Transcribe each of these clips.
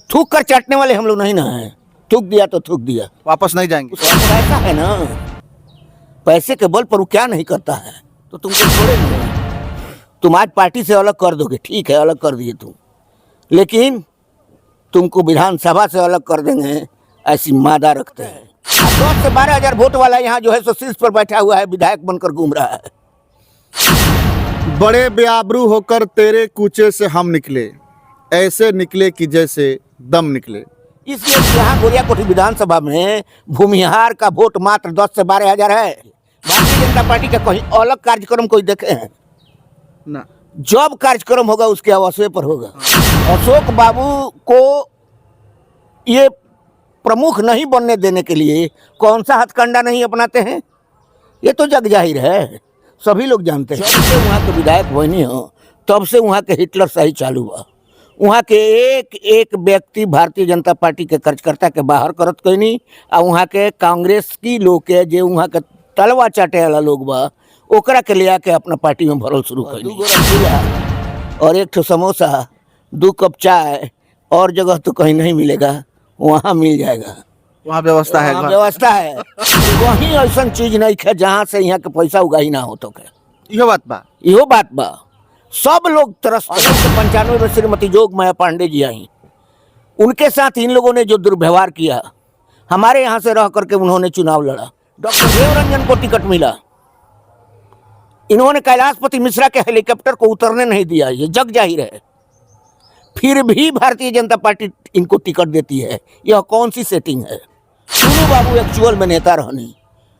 थूक कर चाटने वाले हम लोग नहीं ना है। थूक दिया तो थूक दिया, वापस नहीं जाएंगे। ऐसा है ना, पैसे के बल पर वो क्या नहीं करता है, तो तुमको छोड़ेंगे। तुम आज पार्टी से अलग कर दोगे, ठीक है अलग कर दिए तुम, लेकिन तुमको विधानसभा से अलग कर देंगे, ऐसी मादा रखते हैं। 10 से 12,000 वोट वाला यहाँ जो है सो शीर्ष पर बैठा हुआ है, विधायक बनकर घूम रहा है। बड़े बेआबरू होकर तेरे कूचे से हम निकले, ऐसे निकले कि जैसे दम निकले। इसलिए यहाँ गोरियाकोठी विधानसभा में भूमिहार का वोट मात्र 10 से 12,000 है। भारतीय जनता पार्टी का कहीं अलग कार्यक्रम कोई देखे हैं ना, जब कार्यक्रम होगा उसके अवसर पर होगा। अशोक बाबू को ये प्रमुख नहीं बनने देने के लिए कौन सा हथकंडा नहीं अपनाते हैं, ये तो जग जाहिर है, सभी लोग जानते हैं। जब से वहाँ के विधायक बनी हो तब से वहाँ के हिटलर शाही चालू हुआ। वहाँ के एक एक व्यक्ति भारतीय जनता पार्टी के कार्यकर्ता के बाहर करत कोई नहीं, और वहाँ के कांग्रेस की लोग के जो वहाँ के तलवा चाटे वाला लोग बा ओकरा के ले आके अपना पार्टी में भरल शुरू कर और एक ठो समोसा 2 कप चाय और जगह तो कहीं नहीं मिलेगा, वहाँ मिल जाएगा। वहाँ व्यवस्था है, वहाँ व्यवस्था है। वहीं ऐसा चीज नहीं है जहाँ से यहाँ के पैसा उगाही ना हो तो के इहो बात बा। इहो बात बा। सब लोग तरस 95 में श्रीमती जोगमाया पांडे जी आई, उनके साथ इन लोगों ने जो दुर्व्यवहार किया, हमारे यहाँ से रह करके उन्होंने चुनाव लड़ा, डॉक्टर देवरंजन को टिकट मिला, इन्होंने कैलाशपति मिश्रा के हेलीकॉप्टर को उतरने नहीं दिया, ये जग जाहिर है। फिर भी भारतीय जनता पार्टी इनको टिकट देती है, यह कौन सी सेटिंग है? चुनू बाबू एक्चुअल में नेता रहनी,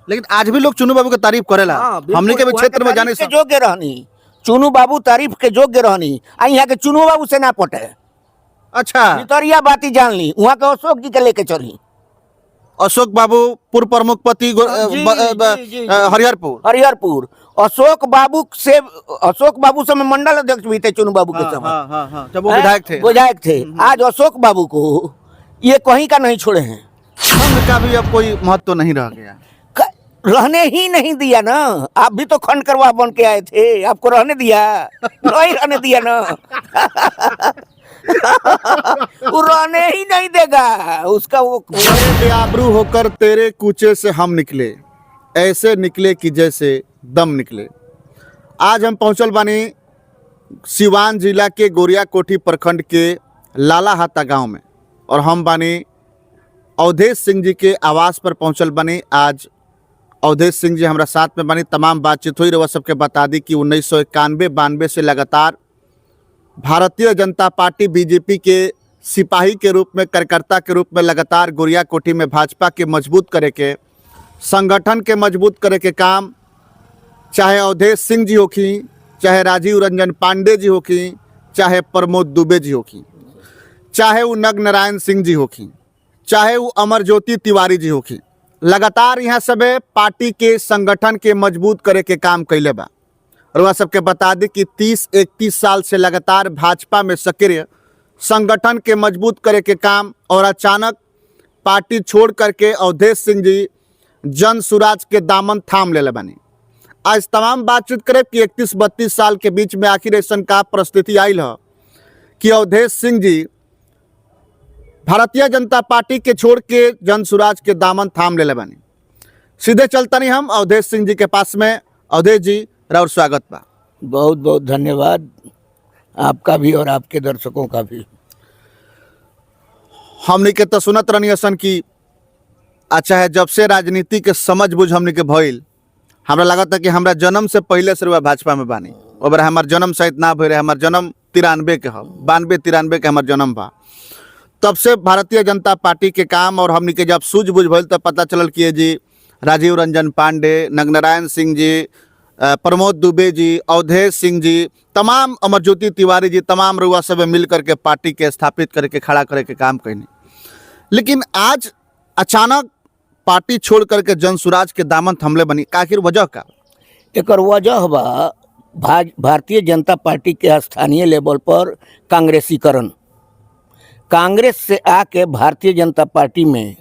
लेकिन आज भी लोग चुनू बाबू की तारीफ करेला। हमने के भी क्षेत्र में जाने से योग्य रहनी, चुनू बाबू तारीफ के योग्य रहनी, आ यहाँ के चुनू बाबू से ना पटे। अच्छा, भितरिया बाती जान ली, वहाँ के अशोक जी के लेके चली। अशोक बाबू पूर्व प्रमुख पति हरिहरपुर अशोक बाबू से में मंडल अध्यक्ष भी थे चुनू बाबू के समय, जब वो विधायक थे। आज अशोक बाबू को ये कहीं का नहीं छोड़े हैं। खंड का भी अब कोई महत्व नहीं रह गया, रहने ही नहीं दिया ना। आप भी तो खंड करवा बन के आए थे, आपको रहने दिया? नहीं रहने दिया ना। वो रहने ही नहीं देगा उसका। वो बेआबरू होकर तेरे कूचे से हम निकले, ऐसे निकले कि जैसे दम निकले। आज हम पहुंचल बानी सिवान जिला के गोरियाकोठी प्रखंड के लालाहाता गांव में, और हम बानी अवधेश सिंह जी के आवास पर पहुंचल बानी। आज अवधेश सिंह जी हमारा साथ में बानी, तमाम बातचीत हुई। रवा सबके बता दी कि 1991-92 से लगातार भारतीय जनता पार्टी बीजेपी के सिपाही के रूप में, कार्यकर्ता के रूप में लगातार गोरियाकोठी में भाजपा के मजबूत करे के, संगठन के मजबूत करे के काम, चाहे अवधेश सिंह जी होखी, चाहे राजीव रंजन पांडे जी होखी, चाहे प्रमोद दुबे जी होखी, चाहे वो नग नारायण सिंह जी होखी, चाहे वो अमरज्योति तिवारी जी होखी, लगातार यहाँ सब पार्टी के संगठन के मजबूत करे के काम कैले बा। और वह सबके बता दी कि 30-31 साल से लगातार भाजपा में सक्रिय, संगठन के मजबूत करे के काम, और अचानक पार्टी छोड़ करके अवधेश सिंह जी जन सुराज के दामन थाम ले बनी। आज तमाम बातचीत करे कि 31-32 साल के बीच में आखिर ऐसा का परिस्थिति आई है कि अवधेश सिंह जी भारतीय जनता पार्टी के छोड़ के जन सुराज के दामन थाम ले बनी। सीधे चलता नहीं हम अवधेश सिंह जी के पास में। अवधेश जी, राउर स्वागत बा। बहुत बहुत धन्यवाद आपका भी और आपके दर्शकों का भी। हमने के तो सुनत रहनी असन की अच्छा है, जब से राजनीति के समझ बुझ हमने के भइल, हमरा लगा था कि हमरा जन्म से पहले से भाजपा में बानी। और हमार जन्म शायद ना भय रहे, हमार जन्म 93 के, 92-93 के हमार जन्म बा। तब से भारतीय जनता पार्टी के काम और हमने के जब सूझबूझ भइल तब पता चलल कि जी राजीव रंजन पांडे, नगनारायण सिंह जी, प्रमोद दुबे जी, अवधेश सिंह जी, तमाम अमरज्योति तिवारी जी, तमाम रुआ सब मिल करके पार्टी के स्थापित करके खड़ा करे के काम कैनी। लेकिन आज अचानक पार्टी छोड़ करके जन सुराज के दामन थमले बनी, आखिर वजह का? एक वजह बा भारतीय जनता पार्टी के स्थानीय लेवल पर कांग्रेसीकरण। कांग्रेस से आके भारतीय जनता पार्टी में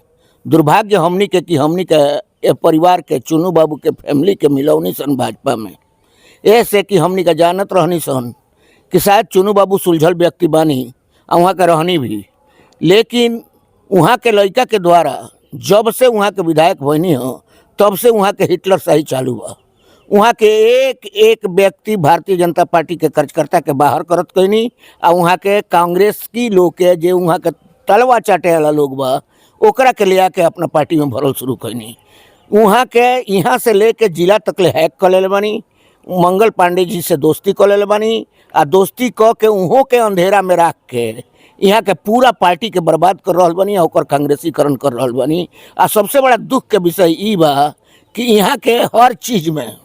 दुर्भाग्य हमनी के कि हमनी के परिवार के चुनू बाबू के फैमिली के मिलौनी सन भाजपा में, ऐसे कि हमनी का जानत रहनी सन कि शायद चुनू बाबू सुलझल व्यक्ति बानी, और वहाँ का रहनी भी लेकिन वहाँ के लड़का के द्वारा जब से वहाँ के विधायक बनी हो तब से वहाँ के हिटलर शाही चालू हुआ। वहाँ के एक एक व्यक्ति भारतीय जनता पार्टी के कार्यकर्ता के बाहर करत कैनी आ वहाँ के कांग्रेस की लोग के जे वहाँ के तलवा चाटे वाला लोग बा ओकरा के ले आके अपना पार्टी में भरल शुरू कैनी। वहाँ के यहाँ से लेके जिला तक ले हैक कर ले बानी, मंगल पांडे जी से दोस्ती कर ले बानी आ दोस्ती क के उहों के अंधेरा में रख के यहाँ के पूरा पार्टी के बर्बाद कर रहल बानी और ओकर कांग्रेसीकरण कर रहल बानी। आ सबसे बड़ा दुख के विषय ई बा कि यहाँ के हर चीज में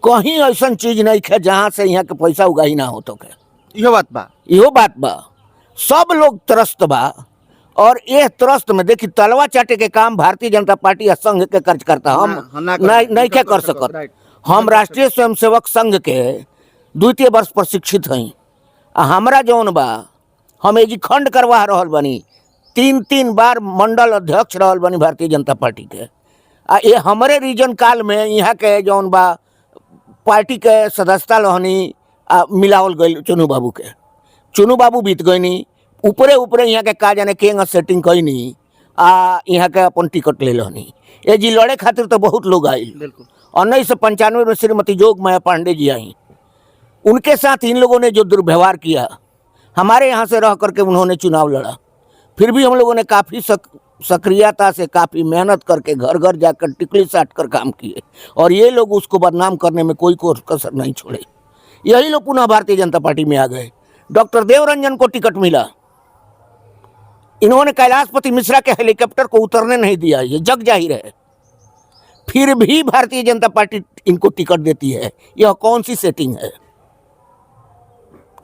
कहीं ऐसा चीज नहीं है जहाँ से यहाँ के पैसा उगाही ना हो तो के इहो बात बा। सब लोग त्रस्त बा और ये त्रस्त में देखी तलवा चाटे के काम भारतीय जनता पार्टी या संघ के कार्यकर्ता हम नहीं क्या कर सकत। हम राष्ट्रीय स्वयंसेवक संघ के द्वितीय वर्ष प्रशिक्षित हई। हमारा जौन बा हम एजी खंड करवा रहल बानी, 3 बार मंडल अध्यक्ष रहल बानी भारतीय जनता पार्टी के। ये हमारे रीजन काल में यहाँ के जौन बा पार्टी के सदस्यता रहनी मिलावल गई चुनू बाबू के। चुनू बाबू बीत गईनी ऊपरे ऊपरे यहाँ के का जाने के सेटिंग कैनी यहाँ के अपन टिकट ले लहनी। ये जी लड़े खातिर तो बहुत लोग आई। 1995 में श्रीमती जोग माया पांडे जी आई। उनके साथ इन लोगों ने जो दुर्व्यवहार किया, हमारे यहाँ से रह करके उन्होंने चुनाव लड़ा। फिर भी हम लोगों ने काफ़ी सक्रियता से काफ़ी मेहनत करके घर घर जाकर टिकली साट कर काम किए और ये लोग उसको बदनाम करने में कोई कसर नहीं छोड़े। यही लोग पुनः भारतीय जनता पार्टी में आ गए। डॉक्टर देवरंजन को टिकट मिला, इन्होंने कैलाशपति मिश्रा के हेलीकॉप्टर को उतरने नहीं दिया, ये जग जाहिर है। फिर भी भारतीय जनता पार्टी इनको टिकट देती है। यह कौन सी सेटिंग है,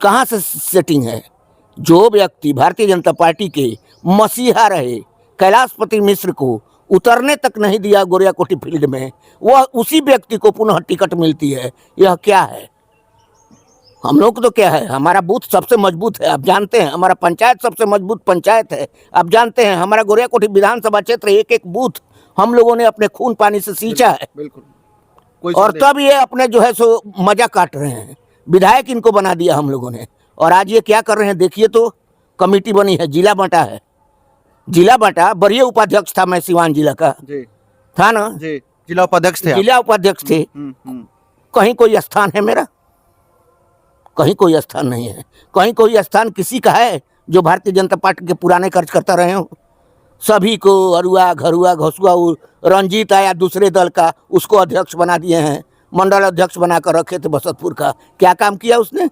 कहाँ से सेटिंग है? जो व्यक्ति भारतीय जनता पार्टी के मसीहा रहे, कैलाशपति मिश्र को उतरने तक नहीं दिया गोरियाकोटी फील्ड में, वह उसी व्यक्ति को पुनः टिकट मिलती है। यह क्या है? हम लोग तो क्या है, हमारा बूथ सबसे मजबूत है, आप जानते हैं। हमारा पंचायत सबसे मजबूत पंचायत है, आप जानते हैं। हमारा गोरियाकोटी विधानसभा क्षेत्र एक एक बूथ हम लोगों ने अपने खून पानी से सींचा है। बिल्कुल। और तब ये अपने जो है सो मजा काट रहे हैं। विधायक इनको बना दिया हम लोगों ने। और आज ये क्या कर रहे हैं देखिए तो, कमेटी बनी है, जिला बांटा है। जिला बांटा, वरीय उपाध्यक्ष था मैं सिवान जिला का जी। था ना जी, जिला उपाध्यक्ष थे। जिला उपाध्यक्ष थे। कहीं कोई स्थान है मेरा? कहीं कोई स्थान नहीं है। कहीं कोई स्थान किसी का है जो भारतीय जनता पार्टी के पुराने कार्यकर्ता रहे हो? सभी को अरुआ घरुआ घसुआ रंजीत आया दूसरे दल का, उसको अध्यक्ष बना दिए हैं, मंडल अध्यक्ष बनाकर रखे थे बसंतपुर का। क्या काम किया उसने?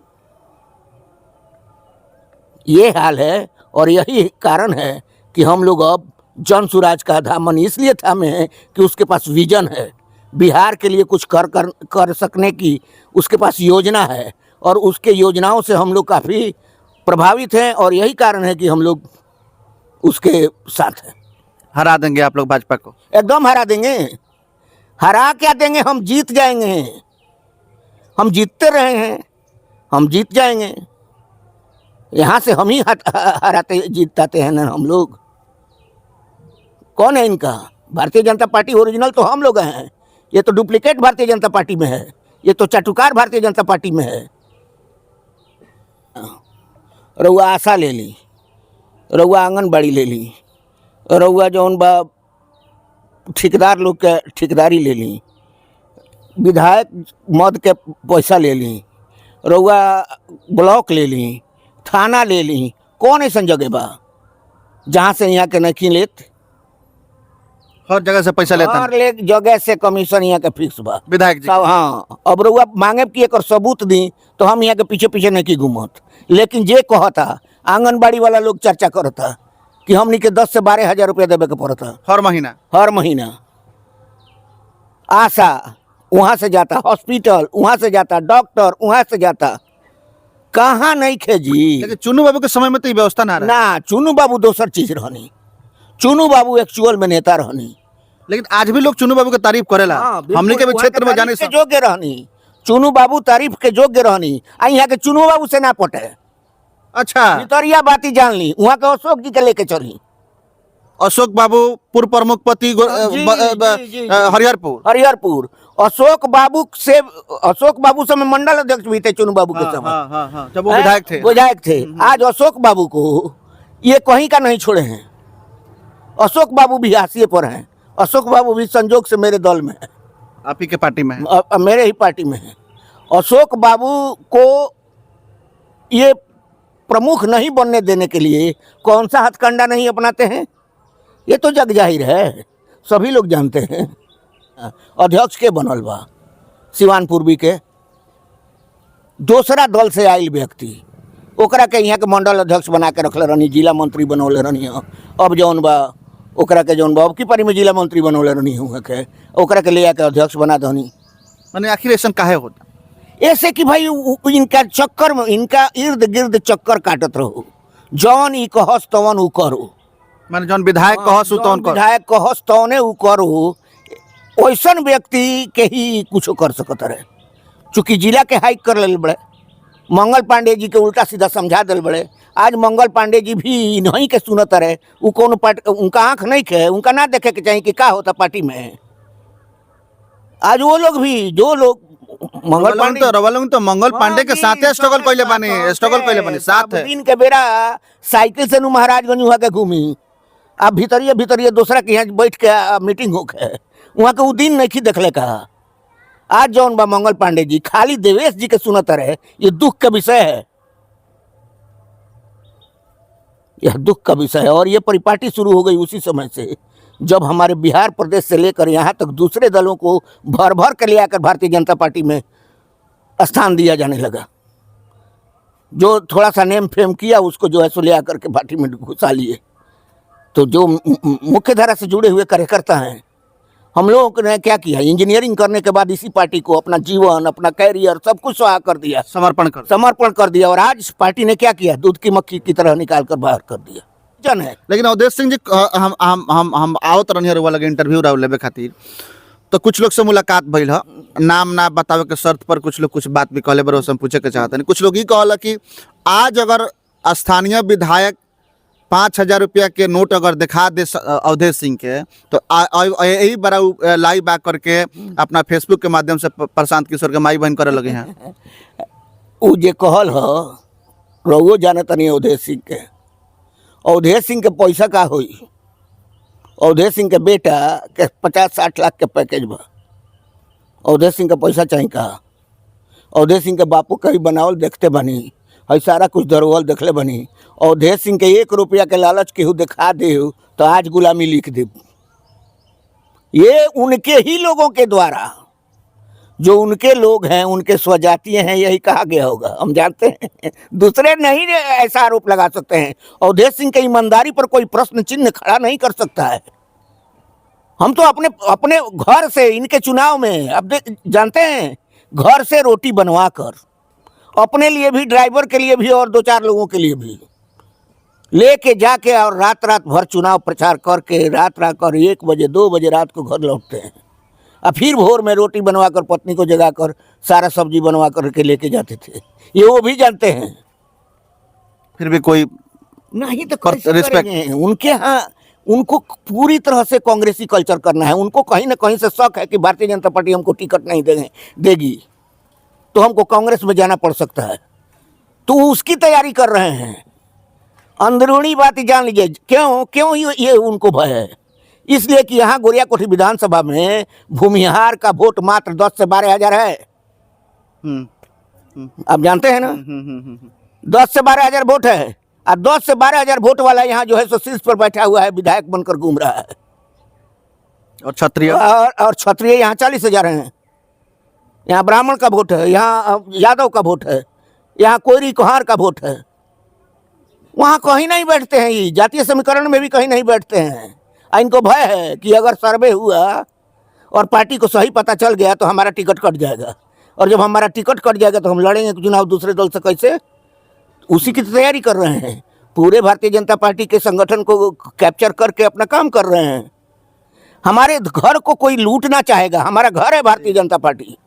ये हाल है। और यही कारण है कि हम लोग अब जन सुराज का दामन इसलिए थामे हैं कि उसके पास विजन है, बिहार के लिए कुछ कर सकने की उसके पास योजना है और उसके योजनाओं से हम लोग काफ़ी प्रभावित हैं। और यही कारण है कि हम लोग उसके साथ हैं। हरा देंगे आप लोग भाजपा को? एकदम हरा देंगे। हरा क्या देंगे, हम जीत जाएंगे। हम जीतते रहे हैं, हम जीत जाएंगे। यहाँ से हम ही हराते जीताते हैं ना हम लोग। कौन है इनका? भारतीय जनता पार्टी ओरिजिनल तो हम लोग हैं। ये तो डुप्लीकेट भारतीय जनता पार्टी में है, ये तो चाटुकार भारतीय जनता पार्टी में है। रउआ आशा ले ली, रउआ आंगनबाड़ी ले ली, रउआ जौन बा ठेकेदार लोग के ठेकेदारी ले ली, विधायक मद के पैसा ले ली, रउआ ब्लॉक ले ली, थाना ले ली। कौन ऐसा जगह बा जहाँ से यहाँ के नहीं लेत? हर जगह से पैसा लेता है। हर जगह से कमीशन यहाँ के फिक्स बा विधायक जी। हाँ, अब रउआ मांगे कि एक सबूत दी तो हम यहाँ के पीछे पीछे नहीं की घूमत। लेकिन जे कहता आंगनबाड़ी वाला लोग चर्चा करता कि हमनी के 10 से 12 हज़ार रुपया देवे के पड़ता हर महीना। हर महीना। आशा वहाँ से जाता, हॉस्पिटल वहाँ से जाता, डॉक्टर वहाँ से जाता। कहाँ नहीं खे जी। लेकिन चुनू बाबू के समय में तो ये व्यवस्था ना रहा। ना, चुनू बाबू दोसर चीज रहनी। चुनू बाबू एक्चुअल में नेता रहनी। लेकिन आज भी लोग चुनू बाबू की तारीफ करेला। हमने के भी क्षेत्र में जाने के योग्य रहनी। चुनू बाबू तारीफ के योग्य रहनी। यहाँ के चुनू बाबू से ना पटे। अच्छा, भितरिया बाती जान ली, वहाँ के अशोक जी के लेके चली। अशोक बाबू पूर्व प्रमुख पति हरिहरपुर। अशोक बाबू से मैं मंडल अध्यक्ष भी थे चुनू बाबू के समय। जब वो विधायक थे। आज अशोक बाबू को ये कहीं का नहीं छोड़े हैं। अशोक बाबू भी हाशिए पर हैं। अशोक बाबू भी संजोग से मेरे दल में है, आप ही के पार्टी में है। मेरे ही पार्टी में है। अशोक बाबू को ये प्रमुख नहीं बनने देने के लिए कौन सा हथकंडा नहीं अपनाते हैं, ये तो जग जाहिर है, सभी लोग जानते हैं। अध्यक्ष के बनल बा सिवान पूर्वी के, दूसरा दल से आयल व्यक्ति, ओकरा के यहाँ के मंडल अध्यक्ष बना के रखले रहनी, जिला मंत्री बनौले रहनी। अब जौन बा ओकरा के जौन बा अब की पारी में जिला मंत्री बनौले रहनी हुआ के, ओकरा के ले आके अध्यक्ष बना दहनी। माने आखिर ऐसा काहे होता? ऐसे कि भाई इनका चक्कर में, इनका इर्द गिर्द चक्कर काटत रहो, जौन ई कहस तवन ऊ करो। माने जौन विधायक कहस तौन कर, विधायक कहस तौने ऊ करो। वैसन व्यक्ति के ही कुछ कर सकत रहे। चूंकि जिला के हाइक कर ले बड़े, मंगल पांडे जी के उल्टा सीधा समझा दिल बड़े। आज मंगल पांडे जी भी नहीं के सुनत रहे। वो कौन पार्टी, उनका आंख नहीं खे, उनका ना देखे के चाहिए कि क्या होता पार्टी में। आज वो लोग भी, जो लोग मंगल पांडे तो मंगल पांडे के साथ स्ट्रगल कइले बानी साथ है। दिन के बेरा साइकिल से नु महाराजगंज वहाँ के घूमी, अब भीतरिया दूसरा के यहाँ बैठ के मीटिंग होके वहाँ के वो दिन नहीं देखले कहा। आज जौन बा मंगल पांडे जी खाली देवेश जी के सुनत रहे, ये दुख का विषय है, यह दुख का विषय है। और ये परिपाटी शुरू हो गई उसी समय से, जब हमारे बिहार प्रदेश से लेकर यहाँ तक दूसरे दलों को भर भर के ले आकर भारतीय जनता पार्टी में स्थान दिया जाने लगा। जो थोड़ा सा नेम फेम किया उसको जो है सो ले आकर के पार्टी में घुसा लिए। तो जो मुख्य धारा से जुड़े हुए कार्यकर्ता हैं, हम लोगों ने क्या किया, इंजीनियरिंग करने के बाद इसी पार्टी को अपना जीवन, अपना कैरियर सब कुछ स्वाहा कर दिया, समर्पण कर दिया। और आज पार्टी ने क्या किया, दूध की मक्खी की तरह निकाल कर बाहर कर दिया। जन है। लेकिन अवधेश सिंह जी, हम आवत रहनी रुआ लगे इंटरव्यू लेवे खातिर, तो कुछ लोग से मुलाकात भइल ह, नाम ना बतावे के शर्त पर कुछ लोग कुछ बात भी कहले, बरो हम पूछे के चाहते हैं। कुछ लोग ये कहला कि आज अगर स्थानीय विधायक 5,000 रुपया के नोट अगर दिखा दे अवधेश सिंह के, तो यही बड़ा लाइव बैक करके अपना फेसबुक के माध्यम से प्रशांत किशोर के माई बहन करे लगे हैं। वो जे कहल ह रहुओ जानत नहीं अवधेश सिंह के। अवधेश सिंह के पैसा का होई? अवधेश सिंह के बेटा के 50-60 लाख के पैकेज बा। अवधेश सिंह के पैसा चाहिए का? अवधेश सिंह के बापू कहीं बनावल देखते बनी, है सारा कुछ धरोहर देखले बनी। अवधेश सिंह के 1 रुपया के लालच केहू दिखा दे तो आज गुलामी लिख दे। ये उनके ही लोगों के द्वारा, जो उनके लोग हैं, उनके स्वजातीय हैं, यही कहा गया होगा, हम जानते हैं। दूसरे नहीं ऐसा आरोप लगा सकते हैं। अवधेश सिंह की ईमानदारी पर कोई प्रश्न चिन्ह खड़ा नहीं कर सकता है। हम तो अपने घर से, इनके चुनाव में अब जानते हैं, घर से रोटी बनवा कर अपने लिए भी, ड्राइवर के लिए भी और 2-4 लोगों के लिए भी लेके जाके और रात भर चुनाव प्रचार करके रात कर 1 बजे 2 बजे रात को घर लौटते हैं। और फिर भोर में रोटी बनवा कर पत्नी को जगाकर सारा सब्जी बनवा कर के लेके जाते थे। ये वो भी जानते हैं, फिर भी कोई नहीं तो रिस्पेक्ट उनके यहाँ। उनको पूरी तरह से कांग्रेसी कल्चर करना है। उनको कहीं ना कहीं से शक है कि भारतीय जनता पार्टी हमको टिकट नहीं देगी तो हमको कांग्रेस में जाना पड़ सकता है, तो उसकी तैयारी कर रहे हैं। अंदरूनी बात जान लीजिए क्यों ये उनको भय है। इसलिए कि यहाँ गोरियाकोठी विधानसभा में भूमिहार का वोट मात्र 10 से 12 हजार है। आप जानते हैं ना, 10 से 12 हजार वोट है। और 10 से 12 हजार वोट वाला यहाँ जो है सो शीर्ष पर बैठा हुआ है, विधायक बनकर घूम रहा है। और क्षत्रिय और क्षत्रिय यहाँ 40 हजार हैं। यहाँ ब्राह्मण का वोट है, यहाँ यादव का वोट है, यहाँ कोयरी कुहार का वोट है। वहाँ कहीं नहीं बैठते हैं। ये जातीय समीकरण में भी कहीं नहीं बैठते हैं। इनको भय है कि अगर सर्वे हुआ और पार्टी को सही पता चल गया तो हमारा टिकट कट जाएगा, और जब हमारा टिकट कट जाएगा तो हम लड़ेंगे चुनाव दूसरे दल से कैसे। उसी की तैयारी कर रहे हैं। पूरे भारतीय जनता पार्टी के संगठन को कैप्चर करके अपना काम कर रहे हैं। हमारे घर को कोई लूटना चाहेगा, हमारा घर है भारतीय जनता पार्टी।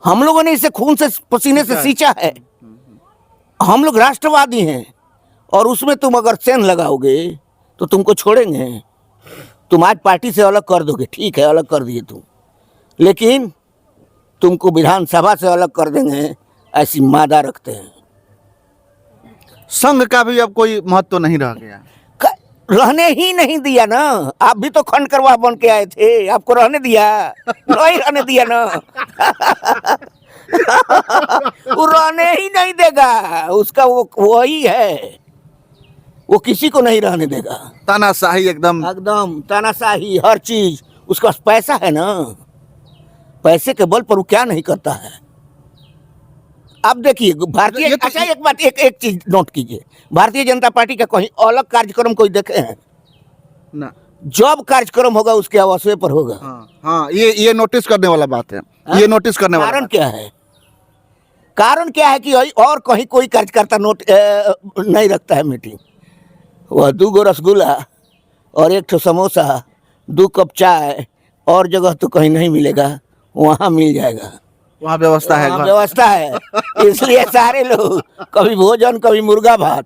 हम लोगों ने इसे खून से पसीने से सींचा है। हम लोग राष्ट्रवादी हैं, और उसमें तुम अगर सेंध लगाओगे तो तुमको छोड़ेंगे। तुम आज पार्टी से अलग कर दोगे, ठीक है अलग कर दिए तुम, लेकिन तुमको विधानसभा से अलग कर देंगे, ऐसी मादा रखते हैं। संघ का भी अब कोई महत्व नहीं रह गया। रहने ही नहीं दिया ना। आप भी तो खंड करवा बन के आए थे, आपको रहने दिया? नहीं रहने दिया ना। वो रहने ही नहीं देगा, उसका वो वही है, वो किसी को नहीं रहने देगा। तानाशाही एकदम। एकदम तानाशाही, हर चीज उसके पास पैसा है ना, पैसे के बल पर वो क्या नहीं करता है। अब देखिए भारतीय, ये तो- अच्छा एक बात, एक चीज नोट कीजिए, भारतीय जनता पार्टी का कहीं अलग कार्यक्रम कोई देखे हैं? ना। जब कार्यक्रम होगा उसके आवास पर होगा। हाँ हाँ, ये नोटिस करने वाला बात है। ये नोटिस करने वाला कारण बात। क्या है? कारण क्या है कि और कहीं कोई कार्यकर्ता नहीं रखता है मीटिंग। वह 2 रसगुल्ला और 1 समोसा, 2 कप चाय और जगह तो कहीं नहीं मिलेगा, वहाँ मिल जाएगा। वहाँ व्यवस्था है। वहाँ व्यवस्था है, इसलिए सारे लोग कभी भोजन कभी मुर्गा भात,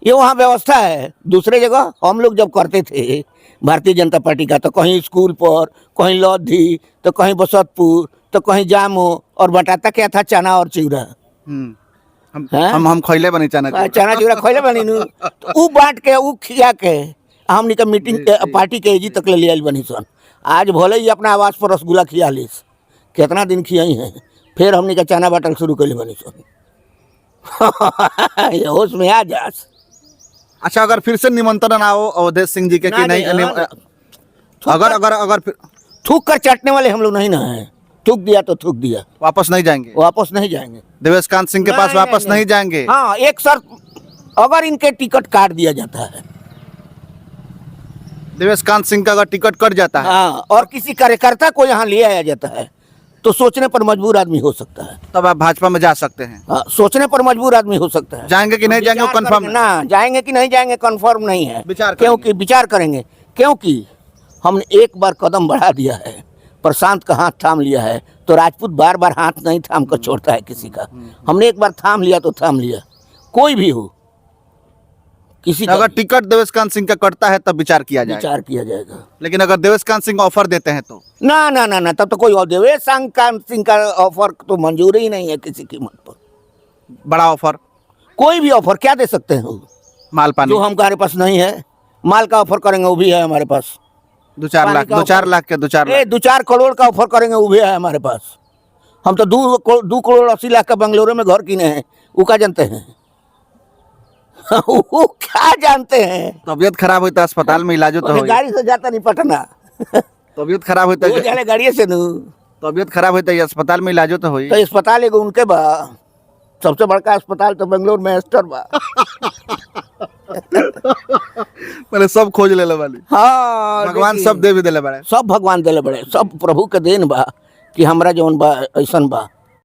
ये वहाँ व्यवस्था है। दूसरे जगह हम लोग जब करते थे भारतीय जनता पार्टी का, तो कहीं स्कूल पर, कहीं लौधी, तो कहीं बसतपुर, तो कहीं जामो, और बटाता क्या था, चना और चिवड़ा। हम खैले बनी चना चना चिवड़ा खैले बनी नु, तो ऊ बांट के, ऊ खिया के हमनी का मीटिंग पार्टी के एजी तक ले लिया बनी सन। आज भले ही अपना आवास पर रसगुल्ला खिया लीस, कितना दिन खियाई हैं, फिर हमनी का चना बाटल शुरू कर ले बनी सन। ये होश में आ जास। अच्छा, अगर फिर से निमंत्रण आओ अवधेश सिंह जी के कि नहीं, अगर फिर थूक कर चाटने वाले हम लोग नहीं ना है। थूक दिया तो थूक दिया, वापस नहीं जाएंगे। वापस नहीं जाएंगे। देवेशकांत सिंह के पास वापस नहीं जाएंगे। हाँ, एक शर्त, अगर इनके टिकट काट दिया जाता है, देवेशकांत सिंह का अगर टिकट कट जाता है, हाँ, और किसी कार्यकर्ता को यहाँ ले आया जाता है, तो सोचने पर मजबूर आदमी हो सकता है। तब आप भाजपा में जा सकते हैं। हाँ, सोचने पर मजबूर आदमी हो सकता है। जाएंगे कि नहीं जाएंगे वो विचार कंफर्म करेंगे ना, जाएंगे कि नहीं जाएंगे कंफर्म नहीं है। विचार करेंगे। क्योंकि विचार करेंगे, क्योंकि हमने एक बार कदम बढ़ा दिया है, प्रशांत का हाथ थाम लिया है, तो राजपूत बार बार हाथ नहीं थाम कर छोड़ता है किसी का। हमने एक बार थाम लिया तो थाम लिया, कोई भी हो, किसी का अगर टिकट देवेशकांत सिंह का कटता है तब विचार किया जाएगा। विचार किया जाएगा। लेकिन अगर देवेशकांत सिंह ऑफर देते हैं तो ना ना ना ना, तब तो कोई और देवेशकांत सिंह का ऑफर तो मंजूर ही नहीं है किसी कीमत पर। बड़ा ऑफर, कोई भी ऑफर क्या दे सकते हैं वो? माल पानी जो हमारे पास नहीं है। माल का ऑफर करेंगे वो भी है हमारे पास। 2-4 लाख, 2-4 लाख के 2-4 लाख 2-4 करोड़ का ऑफर करेंगे वो भी है हमारे पास। हम तो 2 करोड़ 80 लाख का बंगलोर में घर किने हैं, वो क्या जानते हैं? वो क्या जानते हैं? तबियत खराब हुई तो अस्पताल में इलाज तो गाड़ी से जाता नहीं पटना। तबियत खराब हुई वो जाने गाड़ी से नू, तबियत खराब हुई तो अस्पताल में इलाज तो हुई। तो अस्पताल एगो उनके बा, सबसे बड़का अस्पताल तो बेंगलोर में एस्टर बा। मैंने सब खोज ले वाली। हाँ, भगवान देखिए, सब दे भी दिले बड़े। सब भगवान दिले बड़े, सब प्रभु के देन बा कि हमरा जौन बा ऐसन बा।